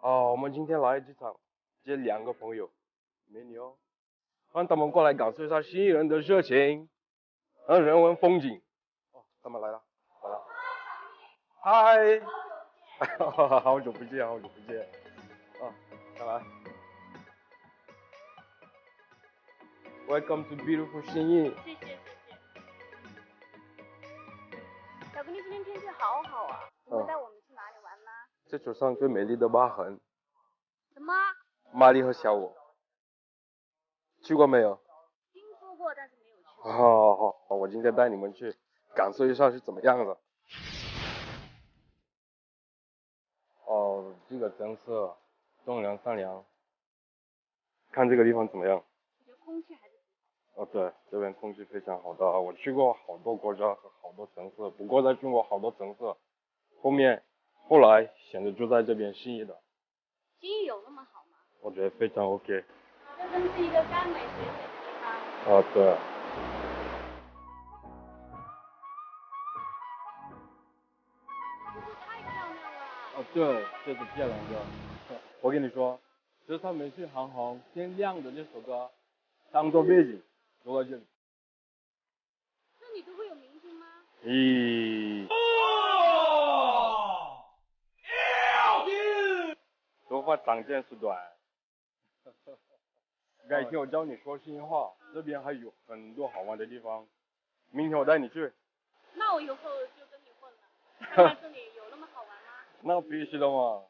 哦，我们今天来机场接2个朋友，美女哦，让他们过来感受一下新人的热情和人文风景。哦，他们来了，来了，嗨，好久不见，好久不见，啊，上来 ，Welcome to beautiful 新义。谢谢谢谢。小哥，你今天天气好好啊，你会带我们去哪里玩吗？地球上最美丽的疤痕，什么？玛丽和小我，去过没有？听说过，但是没有去过。好，我今天带你们去感受一下是怎么样的。哦，这个真是栋梁善良，看这个地方怎么样？我觉得空气还是挺好。哦，对，这边空气非常好的，我去过好多国家和好多城市，不过在中国好多城市，后来选择住在这边新义的，新义有那么好吗？我觉得非常 OK。这真是一个山美水美的地方。哦，对。太漂亮了。哦，对，这是漂亮的。我跟你说，这上面是韩红天亮的那首歌，当做背景，坐在这里。这里都会有明星吗？咦。头发长见识短。改天我教你说新话，这边还有很多好玩的地方，明天我带你去。那我以后就跟你混了。看看这里有那么好玩吗？那必须的嘛。